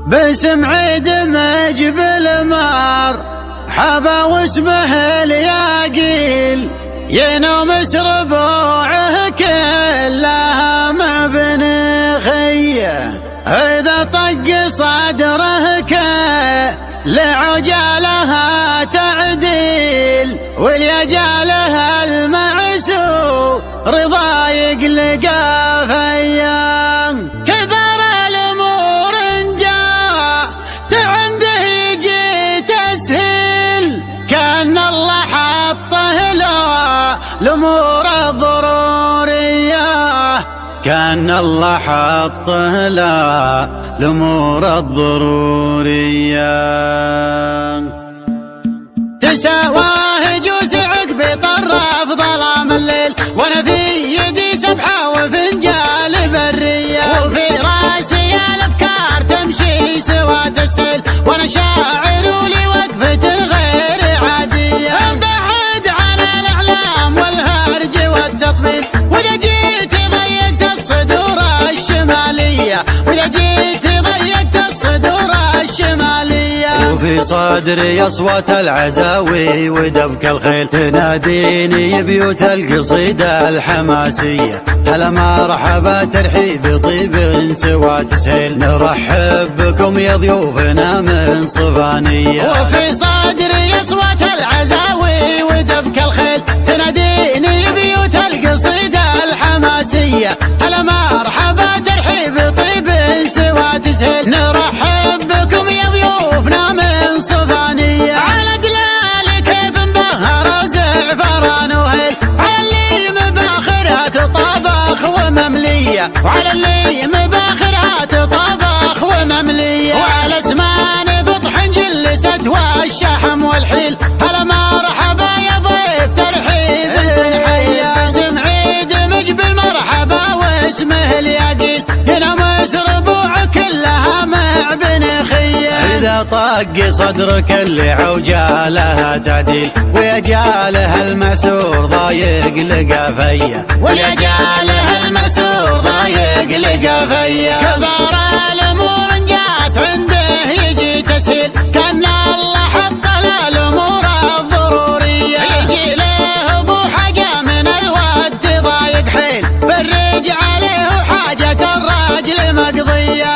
باسم عيد مجبل مار حبا واسمه الياقيل، ينوم ربوعه كلها مع بن خيه، إذا طق صدره لعجالها تعديل، وليجالها المعسو رضا يقلق فيا. كثر الامور جاء عنده يجي تسهيل، كان الله حطه له الامور الضروريه، كان الله حطه له الامور الضروريه. تساواه جوز عقب طرف ظلام الليل، وانا في يدي سبحه وفنجال بريه، وفي راسي الافكار تمشي سواد السيل، وانا شاعر ولي وقفه غير عاديه. بعد عن الاعلام والهرج والتطبيل، واذا جيت ضيقت الصدور الشماليه، واذا جيت ضيقت الصدور الشماليه. وفي صدري اصوات العزاوي ودبك الخيل، تناديني بيوت القصيده الحماسيه، هلا مرحبا ترحيب طيب سوى تسهيل، نرحب بكم يا ضيوفنا من صفانيه. وفي صدري اصوات العزاوي ودبك الخيل، تناديني بيوت القصيده الحماسيه، هلا مرحبا ترحيب طيب سوى تسهيل، نرحب بكم يا ضيوفنا من صفانيه. على دلال كيف مبهر زعفران وهيل، على اللي مباخرات طبخ وممليه، وعلى اللي مباخرات طبخ وممليه، وعلى اسمان فطح جلست والشحم والحيل، هلا مرحبا يا ضيف ترحيب تنحيه. باسم عيد مجبل مرحبا واسمه الياقيل، هنا مصر ربوع كلها مع بن خيه، إذا طق صدرك اللي عوجالها تعديل، ويجاله المأسور ضايق لقى فيه، ويجاله المأسور ضايق لقى فيه. كبار الأمور جات عنده يجي تسهيل، كان الله حط له الأمور الضرورية، يجي له أبو حاجة من الواد تضايق حيل، فرج عليه حاجة الراجل مقضية.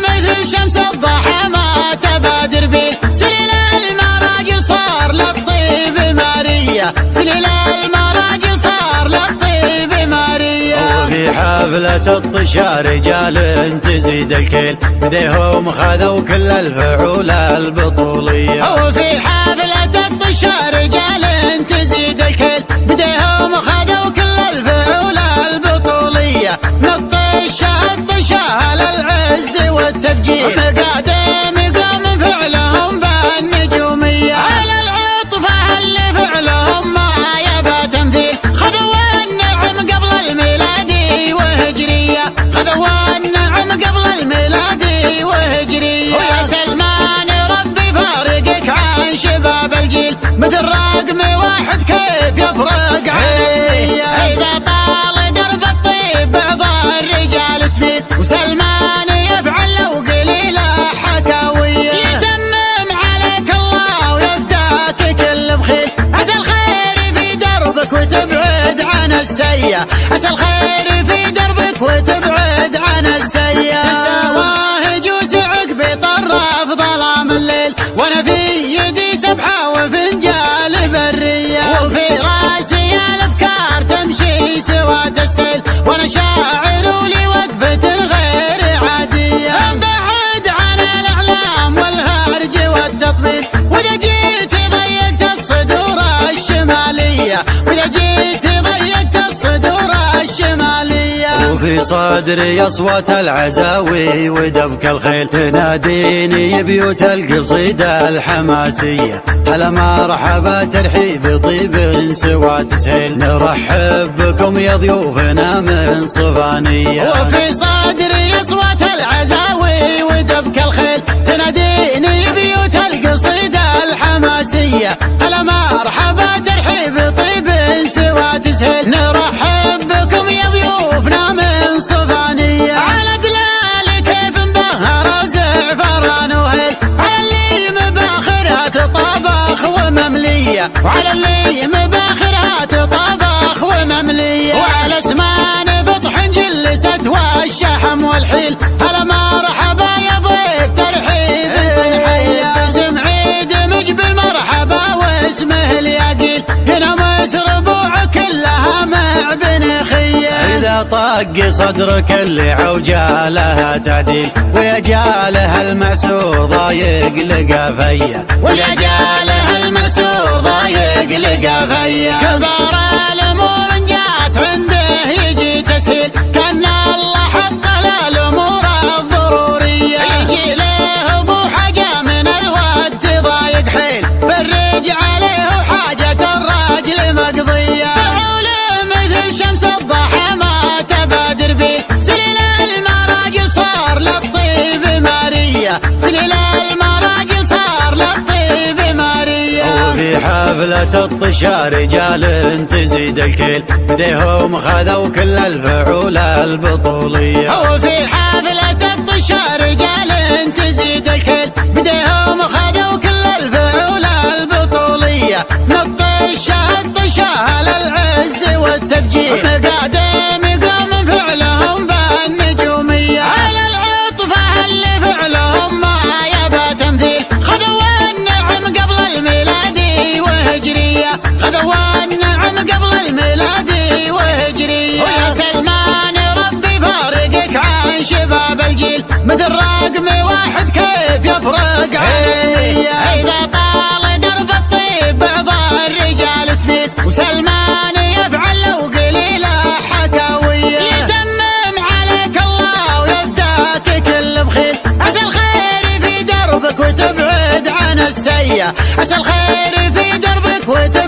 مثل شمس الضحى ما تبادر بيه، سليل المراجل صار للطيب مارية، سليل المراجل صار للطيب مارية. وفي حفلة الطشا رجال تزيد الكيل، بديهم خذوا كل الفعول البطولية. وفي حفلة الطشا رجال تزيد الكيل، بديهم خذوا كل الفعول البطولية، الطشا للعز والتبجيل، مقادم يقوم فعلهم بالنجومية، على العطفة اللي فعلهم ما يبى تمثيل، خذوا النعم قبل الميلادي وهجرية، خذوا النعم قبل الميلادي وهجرية. ويا سلمان ربي فارقك عن شباب الجيل، مثل رقم واحد كيف يفرق عن المية، إذا طال درب الطيب بعض الرجال تميل، وسلمان يفعل لو قليله حكاويه، يتمم عليك الله ويفداك كل بخيل، عسى الخير في دربك وتبعد عن السيء، عسى الخير في دربك وتبعد عن السيء. تساواه جوز عقب طرف ظلام الليل، وانا في يدي سبحه وفنجال بريه، وفي راسي الافكار تمشي سواد السيل، وانا شاعر ولي وقفه غير عاديه. بعد عن الاعلام والهرج والتطبيل، واذا جيت ضيقت الصدور الشماليه، واذا جيت ضيقت الصدور الشماليه. وفي صدري اصوات العزاوي ودبك الخيل، تناديني بيوت القصيده الحماسيه، هلا مرحبا ترحيب طيب سوى تسهيل، نرحب بكم يا ضيوفنا من صفانيه. وفي صدري اصوات العزاوي ودبك الخيل، تناديني بيوت القصيده الحماسيه، هلا مرحبا ترحيب طيب سوى تسهيل، نرحب بكم يا ضيوفنا من صفانيه. على دلال كيف مبهر زعفران ضرورية، وعلى اللي مباخرات طبخ ومملية، وعلى اسمان فطح جلست والشحم والحيل. هلا مرحبا يا ضيف ترحيب تنحية، باسم عيد مجبل مرحبا واسمه الياقيل. هنا مصر بوع كلها مع بنخية، إذا طق صدرك اللي عوجالها تعديل، ويا جاله المعسور ضايق لقى فيا، ويا جاله المأسور ضايق لقى فيا. كبار الأمور جات عنده يجي تسهيل، كان الله حط له الأمور الضرورية. يجي له أبو حاجة من الود تضايق حيل، فرج عليه حاجة الراجل مقضية. فعوله مثل شمس الضحى ما تبادر بيه، سليل المراجل صار للطيب مارية، سليل المراجل صار للطيب مارية. وفي حفلة الطشا رجال تزيد الكيل، بديهم خذوا كل الفعول البطولية. وفي حفلة الطشا رجال تزيد الكيل، بديهم خذوا كل الفعول البطولية. الطشا للعز والتبجيل، مقادم يقوم فعلهم بالنجومية. على العطفة اللي فعلهم ما يبى تمثيل، خذوا النعم قبل الميلادي وهجرية، خذوا النعم قبل الميلادي وهجرية. ويا سلمان ربي فارقك عن شباب الجيل، مثل رقم واحد كيف يفرق عن المية. إذا طال درب الطيب بعض الرجال تميل، وسلمان يفعل لو قليلة حكاوية. يتمم عليك الله ويفداك كل بخيل، عسى الخير في دربك وتبعد عن السيء، عسى الخير في دربك وتبعد